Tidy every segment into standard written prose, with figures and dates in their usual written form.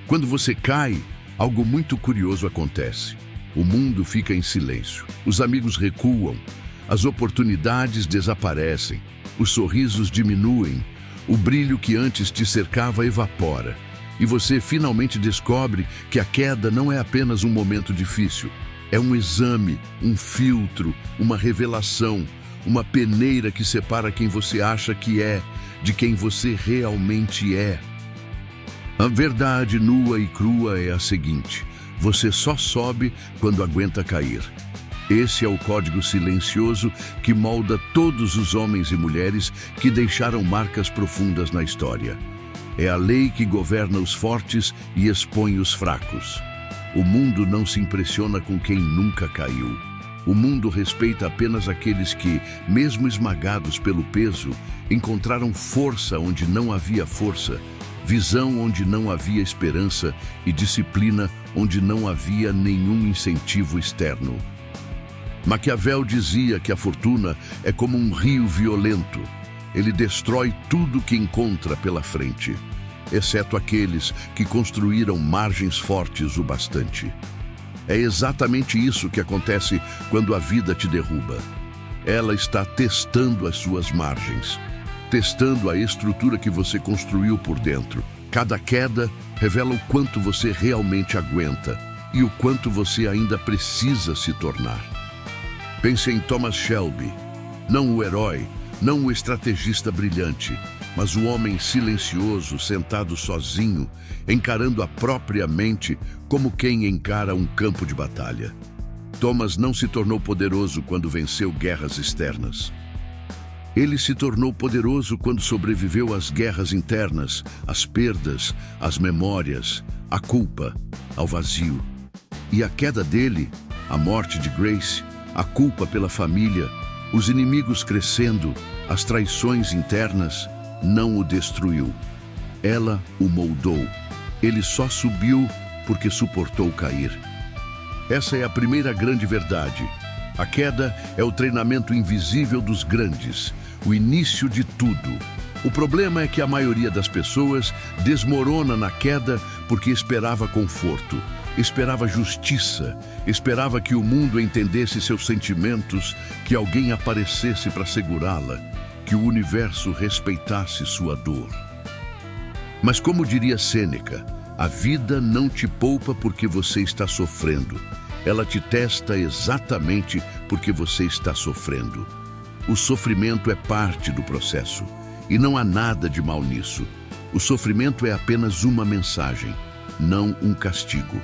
Quando você cai, algo muito curioso acontece. O mundo fica em silêncio, os amigos recuam, as oportunidades desaparecem, os sorrisos diminuem, o brilho que antes te cercava evapora. E você finalmente descobre que a queda não é apenas um momento difícil. É um exame, um filtro, uma revelação, uma peneira que separa quem você acha que é de quem você realmente é. A verdade nua e crua é a seguinte: você só sobe quando aguenta cair. Esse é o código silencioso que molda todos os homens e mulheres que deixaram marcas profundas na história. É a lei que governa os fortes e expõe os fracos. O mundo não se impressiona com quem nunca caiu. O mundo respeita apenas aqueles que, mesmo esmagados pelo peso, encontraram força onde não havia força, visão onde não havia esperança e disciplina onde não havia nenhum incentivo externo. Maquiavel dizia que a fortuna é como um rio violento. Ele destrói tudo que encontra pela frente, exceto aqueles que construíram margens fortes o bastante. É exatamente isso que acontece quando a vida te derruba. Ela está testando as suas margens, testando a estrutura que você construiu por dentro. Cada queda revela o quanto você realmente aguenta e o quanto você ainda precisa se tornar. Pense em Thomas Shelby, não o herói, não o estrategista brilhante, mas o homem silencioso, sentado sozinho, encarando a própria mente como quem encara um campo de batalha. Thomas não se tornou poderoso quando venceu guerras externas. Ele se tornou poderoso quando sobreviveu às guerras internas, às perdas, às memórias, à culpa, ao vazio. E a queda dele, a morte de Grace, a culpa pela família, os inimigos crescendo, as traições internas, não o destruiu. Ela o moldou. Ele só subiu porque suportou cair. Essa é a primeira grande verdade. A queda é o treinamento invisível dos grandes, o início de tudo. O problema é que a maioria das pessoas desmorona na queda porque esperava conforto, esperava justiça, esperava que o mundo entendesse seus sentimentos, que alguém aparecesse para segurá-la, que o universo respeitasse sua dor. Mas como diria Sêneca, a vida não te poupa porque você está sofrendo. Ela te testa exatamente porque você está sofrendo. O sofrimento é parte do processo, e não há nada de mal nisso. O sofrimento é apenas uma mensagem, não um castigo.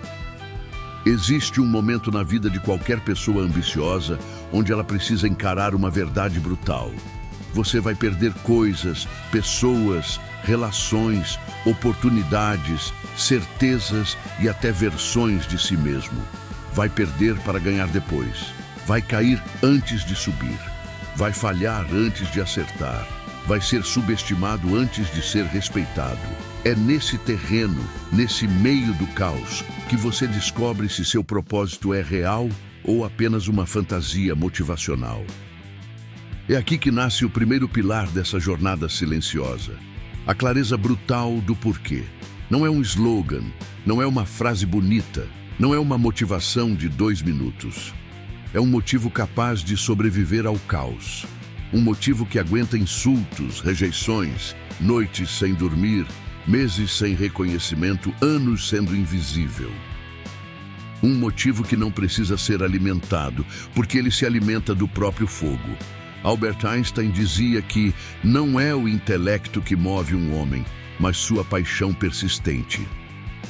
Existe um momento na vida de qualquer pessoa ambiciosa onde ela precisa encarar uma verdade brutal. Você vai perder coisas, pessoas, relações, oportunidades, certezas e até versões de si mesmo. Vai perder para ganhar depois. Vai cair antes de subir. Vai falhar antes de acertar. Vai ser subestimado antes de ser respeitado. É nesse terreno, nesse meio do caos, que você descobre se seu propósito é real ou apenas uma fantasia motivacional. É aqui que nasce o primeiro pilar dessa jornada silenciosa. A clareza brutal do porquê. Não é um slogan, não é uma frase bonita, não é uma motivação de 2 minutos. É um motivo capaz de sobreviver ao caos. Um motivo que aguenta insultos, rejeições, noites sem dormir, meses sem reconhecimento, anos sendo invisível. Um motivo que não precisa ser alimentado, porque ele se alimenta do próprio fogo. Albert Einstein dizia que não é o intelecto que move um homem, mas sua paixão persistente.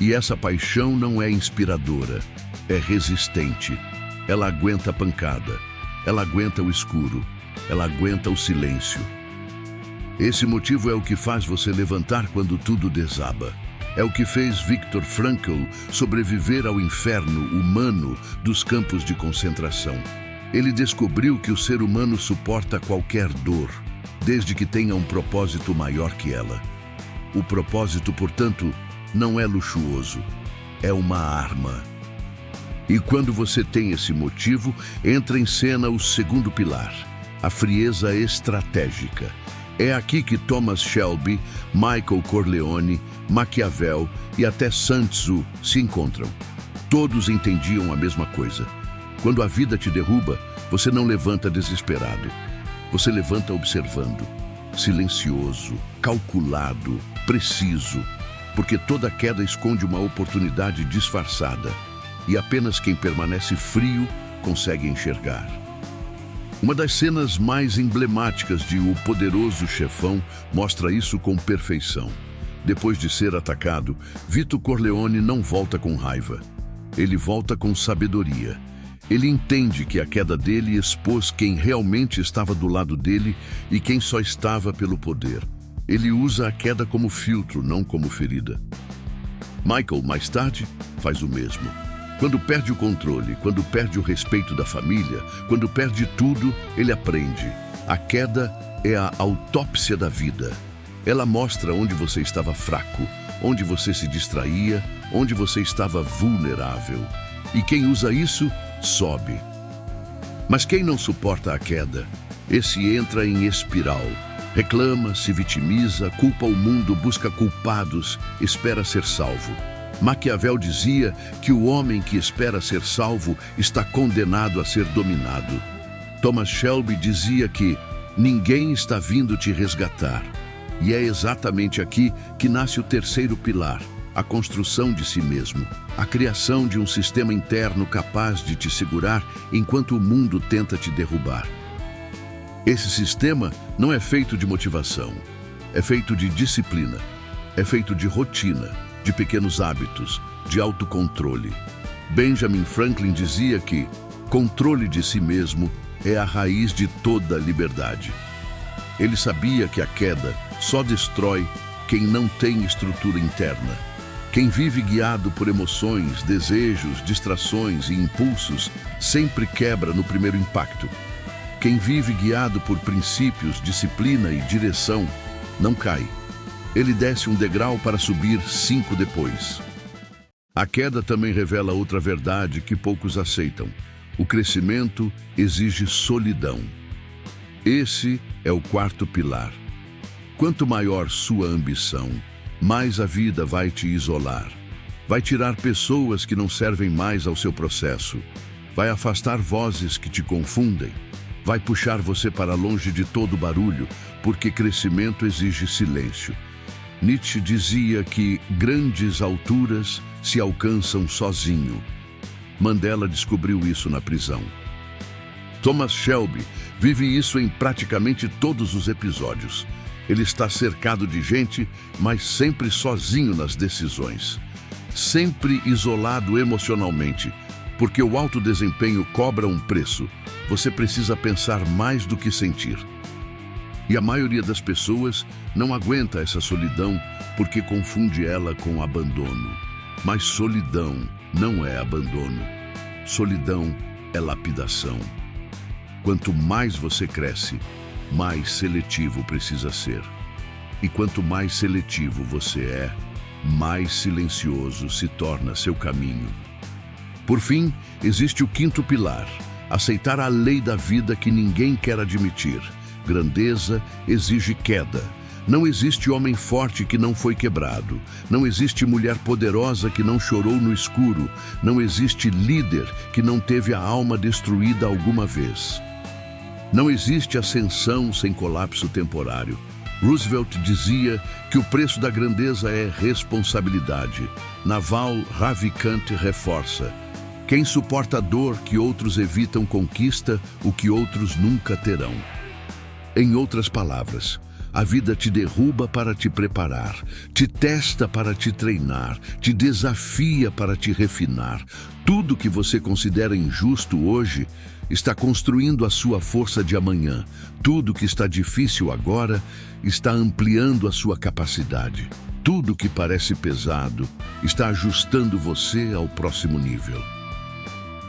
E essa paixão não é inspiradora, é resistente. Ela aguenta a pancada, ela aguenta o escuro, ela aguenta o silêncio. Esse motivo é o que faz você levantar quando tudo desaba. É o que fez Viktor Frankl sobreviver ao inferno humano dos campos de concentração. Ele descobriu que o ser humano suporta qualquer dor, desde que tenha um propósito maior que ela. O propósito, portanto, não é luxuoso, é uma arma. E quando você tem esse motivo, entra em cena o segundo pilar, a frieza estratégica. É aqui que Thomas Shelby, Michael Corleone, Maquiavel e até Sun Tzu se encontram. Todos entendiam a mesma coisa. Quando a vida te derruba, você não levanta desesperado. Você levanta observando, silencioso, calculado, preciso, porque toda queda esconde uma oportunidade disfarçada e apenas quem permanece frio consegue enxergar. Uma das cenas mais emblemáticas de O Poderoso Chefão mostra isso com perfeição. Depois de ser atacado, Vito Corleone não volta com raiva. Ele volta com sabedoria. Ele entende que a queda dele expôs quem realmente estava do lado dele e quem só estava pelo poder. Ele usa a queda como filtro, não como ferida. Michael, mais tarde, faz o mesmo. Quando perde o controle, quando perde o respeito da família, quando perde tudo, ele aprende. A queda é a autópsia da vida. Ela mostra onde você estava fraco, onde você se distraía, onde você estava vulnerável. E quem usa isso, sobe. Mas quem não suporta a queda, esse entra em espiral. Reclama, se vitimiza, culpa o mundo, busca culpados, espera ser salvo. Maquiavel dizia que o homem que espera ser salvo está condenado a ser dominado. Thomas Shelby dizia que ninguém está vindo te resgatar. E é exatamente aqui que nasce o terceiro pilar, a construção de si mesmo, a criação de um sistema interno capaz de te segurar enquanto o mundo tenta te derrubar. Esse sistema não é feito de motivação, é feito de disciplina, é feito de rotina, de pequenos hábitos, de autocontrole. Benjamin Franklin dizia que controle de si mesmo é a raiz de toda liberdade. Ele sabia que a queda só destrói quem não tem estrutura interna. Quem vive guiado por emoções, desejos, distrações e impulsos sempre quebra no primeiro impacto. Quem vive guiado por princípios, disciplina e direção não cai. Ele desce um degrau para subir 5 depois. A queda também revela outra verdade que poucos aceitam. O crescimento exige solidão. Esse é o quarto pilar. Quanto maior sua ambição, mais a vida vai te isolar. Vai tirar pessoas que não servem mais ao seu processo. Vai afastar vozes que te confundem. Vai puxar você para longe de todo barulho, porque crescimento exige silêncio. Nietzsche dizia que grandes alturas se alcançam sozinho. Mandela descobriu isso na prisão. Thomas Shelby vive isso em praticamente todos os episódios. Ele está cercado de gente, mas sempre sozinho nas decisões. Sempre isolado emocionalmente, porque o alto desempenho cobra um preço. Você precisa pensar mais do que sentir. E a maioria das pessoas não aguenta essa solidão porque confunde ela com abandono. Mas solidão não é abandono. Solidão é lapidação. Quanto mais você cresce, mais seletivo precisa ser. E quanto mais seletivo você é, mais silencioso se torna seu caminho. Por fim, existe o quinto pilar, aceitar a lei da vida que ninguém quer admitir. Grandeza exige queda. Não existe homem forte que não foi quebrado. Não existe mulher poderosa que não chorou no escuro. Não existe líder que não teve a alma destruída alguma vez. Não existe ascensão sem colapso temporário. Roosevelt dizia que o preço da grandeza é responsabilidade. Naval Ravikant reforça: quem suporta a dor que outros evitam conquista o que outros nunca terão. Em outras palavras, a vida te derruba para te preparar, te testa para te treinar, te desafia para te refinar. Tudo que você considera injusto hoje está construindo a sua força de amanhã. Tudo que está difícil agora está ampliando a sua capacidade. Tudo que parece pesado está ajustando você ao próximo nível.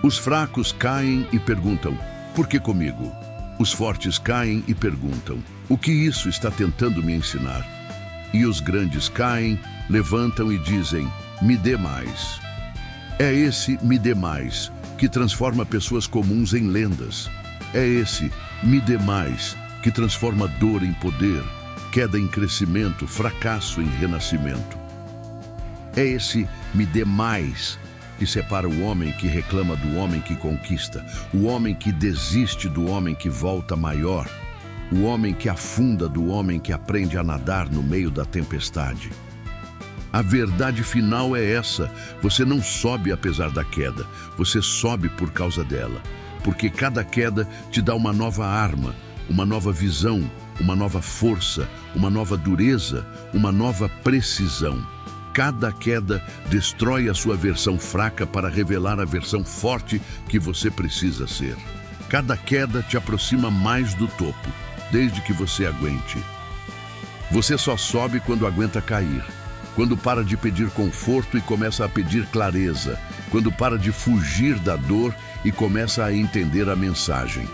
Os fracos caem e perguntam: por que comigo? Os fortes caem e perguntam: o que isso está tentando me ensinar? E os grandes caem, levantam e dizem: me dê mais. É esse me dê mais que transforma pessoas comuns em lendas. É esse me dê mais que transforma dor em poder, queda em crescimento, fracasso em renascimento. É esse me dê mais que separa o homem que reclama do homem que conquista, o homem que desiste do homem que volta maior, o homem que afunda do homem que aprende a nadar no meio da tempestade. A verdade final é essa: você não sobe apesar da queda, você sobe por causa dela, porque cada queda te dá uma nova arma, uma nova visão, uma nova força, uma nova dureza, uma nova precisão. Cada queda destrói a sua versão fraca para revelar a versão forte que você precisa ser. Cada queda te aproxima mais do topo, desde que você aguente. Você só sobe quando aguenta cair, quando para de pedir conforto e começa a pedir clareza, quando para de fugir da dor e começa a entender a mensagem,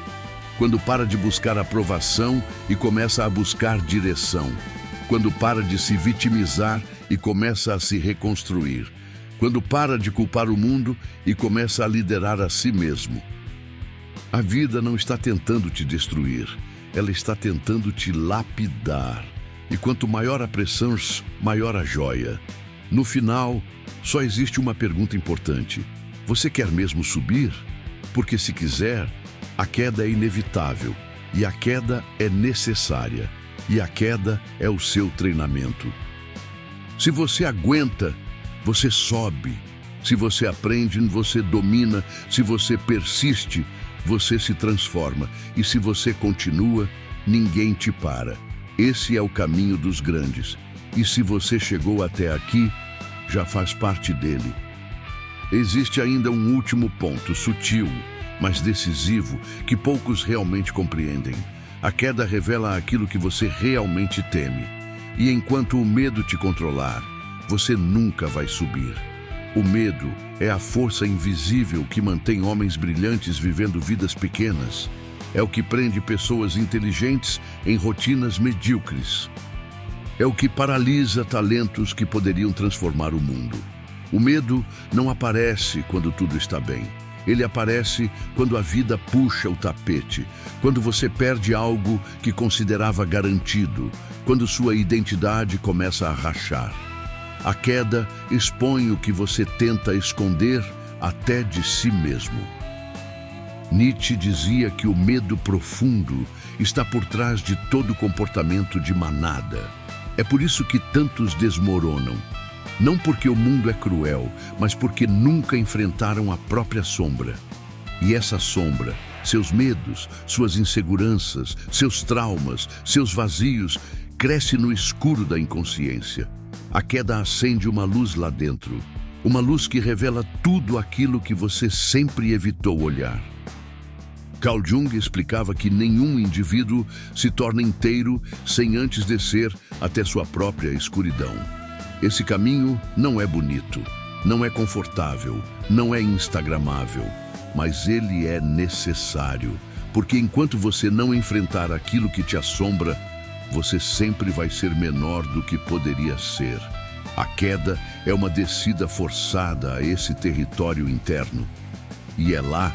quando para de buscar aprovação e começa a buscar direção, quando para de se vitimizar e começa a se reconstruir, quando para de culpar o mundo e começa a liderar a si mesmo. A vida não está tentando te destruir, ela está tentando te lapidar. E quanto maior a pressão, maior a joia. No final, só existe uma pergunta importante: você quer mesmo subir? Porque se quiser, a queda é inevitável, e a queda é necessária, e a queda é o seu treinamento. Se você aguenta, você sobe. Se você aprende, você domina. Se você persiste, você se transforma. E se você continua, ninguém te para. Esse é o caminho dos grandes. E se você chegou até aqui, já faz parte dele. Existe ainda um último ponto, sutil, mas decisivo, que poucos realmente compreendem. A queda revela aquilo que você realmente teme. E enquanto o medo te controlar, você nunca vai subir. O medo é a força invisível que mantém homens brilhantes vivendo vidas pequenas. É o que prende pessoas inteligentes em rotinas medíocres. É o que paralisa talentos que poderiam transformar o mundo. O medo não aparece quando tudo está bem. Ele aparece quando a vida puxa o tapete, quando você perde algo que considerava garantido, quando sua identidade começa a rachar. A queda expõe o que você tenta esconder até de si mesmo. Nietzsche dizia que o medo profundo está por trás de todo comportamento de manada. É por isso que tantos desmoronam. Não porque o mundo é cruel, mas porque nunca enfrentaram a própria sombra. E essa sombra, seus medos, suas inseguranças, seus traumas, seus vazios, cresce no escuro da inconsciência. A queda acende uma luz lá dentro, uma luz que revela tudo aquilo que você sempre evitou olhar. Carl Jung explicava que nenhum indivíduo se torna inteiro sem antes descer até sua própria escuridão. Esse caminho não é bonito, não é confortável, não é instagramável, mas ele é necessário, porque enquanto você não enfrentar aquilo que te assombra, você sempre vai ser menor do que poderia ser. A queda é uma descida forçada a esse território interno. E é lá,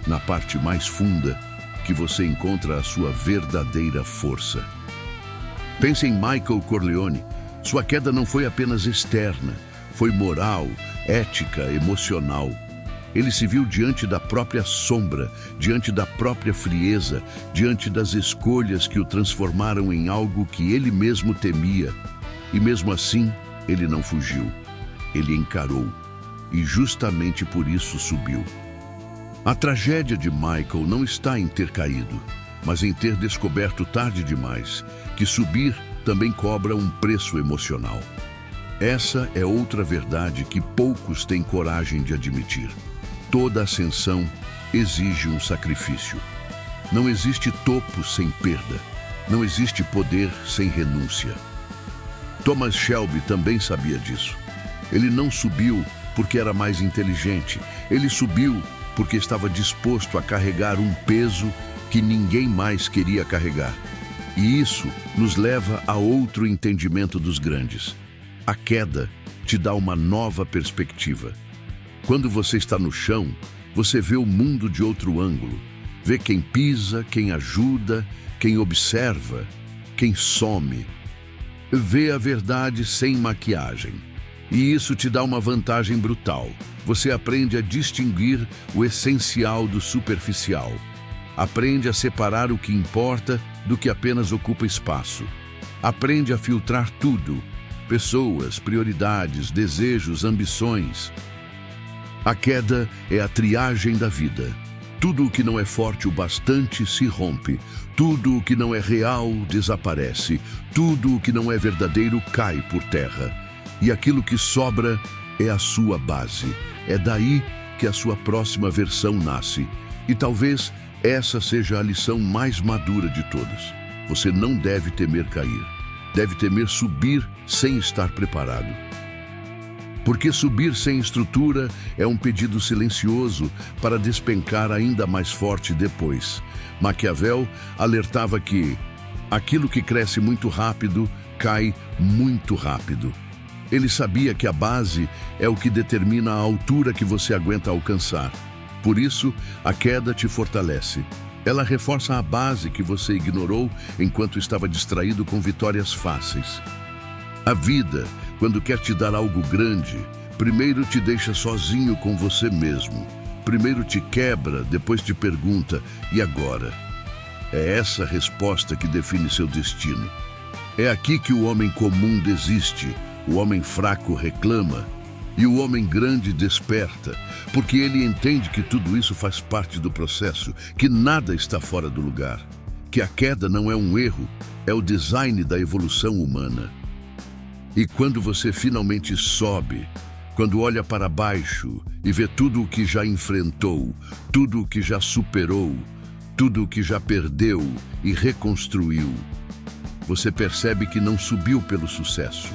na parte mais funda, que você encontra a sua verdadeira força. Pense em Michael Corleone. Sua queda não foi apenas externa, foi moral, ética, emocional. Ele se viu diante da própria sombra, diante da própria frieza, diante das escolhas que o transformaram em algo que ele mesmo temia. E mesmo assim, ele não fugiu. Ele encarou. E justamente por isso subiu. A tragédia de Michael não está em ter caído, mas em ter descoberto tarde demais que subir também cobra um preço emocional. Essa é outra verdade que poucos têm coragem de admitir. Toda ascensão exige um sacrifício. Não existe topo sem perda. Não existe poder sem renúncia. Thomas Shelby também sabia disso. Ele não subiu porque era mais inteligente. Ele subiu porque estava disposto a carregar um peso que ninguém mais queria carregar. E isso nos leva a outro entendimento dos grandes. A queda te dá uma nova perspectiva. Quando você está no chão, você vê o mundo de outro ângulo. Vê quem pisa, quem ajuda, quem observa, quem some. Vê a verdade sem maquiagem. E isso te dá uma vantagem brutal. Você aprende a distinguir o essencial do superficial. Aprende a separar o que importa do que apenas ocupa espaço. Aprende a filtrar tudo: pessoas, prioridades, desejos, ambições. A queda é a triagem da vida. Tudo o que não é forte o bastante se rompe. Tudo o que não é real desaparece. Tudo o que não é verdadeiro cai por terra. E aquilo que sobra é a sua base. É daí que a sua próxima versão nasce. E talvez essa seja a lição mais madura de todas. Você não deve temer cair. Deve temer subir sem estar preparado. Porque subir sem estrutura é um pedido silencioso para despencar ainda mais forte depois. Maquiavel alertava que aquilo que cresce muito rápido cai muito rápido. Ele sabia que a base é o que determina a altura que você aguenta alcançar. Por isso, a queda te fortalece. Ela reforça a base que você ignorou enquanto estava distraído com vitórias fáceis. A vida, quando quer te dar algo grande, primeiro te deixa sozinho com você mesmo. Primeiro te quebra, depois te pergunta: e agora? É essa resposta que define seu destino. É aqui que o homem comum desiste, o homem fraco reclama e o homem grande desperta, porque ele entende que tudo isso faz parte do processo, que nada está fora do lugar, que a queda não é um erro, é o design da evolução humana. E quando você finalmente sobe, quando olha para baixo e vê tudo o que já enfrentou, tudo o que já superou, tudo o que já perdeu e reconstruiu, você percebe que não subiu pelo sucesso.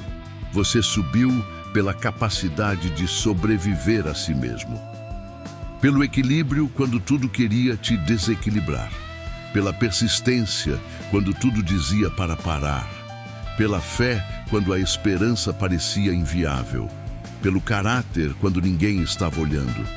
Você subiu pela capacidade de sobreviver a si mesmo. Pelo equilíbrio quando tudo queria te desequilibrar. Pela persistência quando tudo dizia para parar. Pela fé quando a esperança parecia inviável. Pelo caráter quando ninguém estava olhando.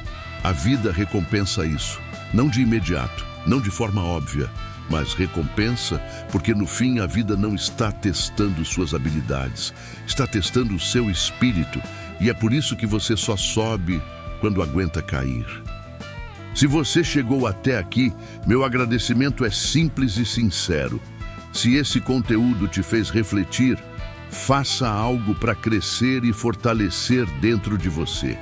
A vida recompensa isso, não de imediato, não de forma óbvia, mas recompensa porque no fim a vida não está testando suas habilidades, está testando o seu espírito, e é por isso que você só sobe quando aguenta cair. Se você chegou até aqui, meu agradecimento é simples e sincero. Se esse conteúdo te fez refletir, faça algo para crescer e fortalecer dentro de você.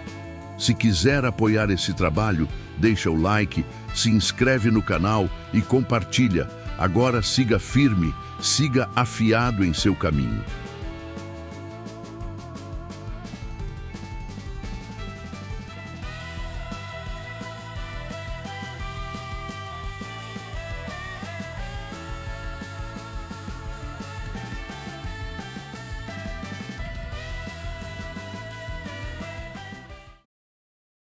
Se quiser apoiar esse trabalho, deixa o like, se inscreve no canal e compartilha. Agora siga firme, siga afiado em seu caminho.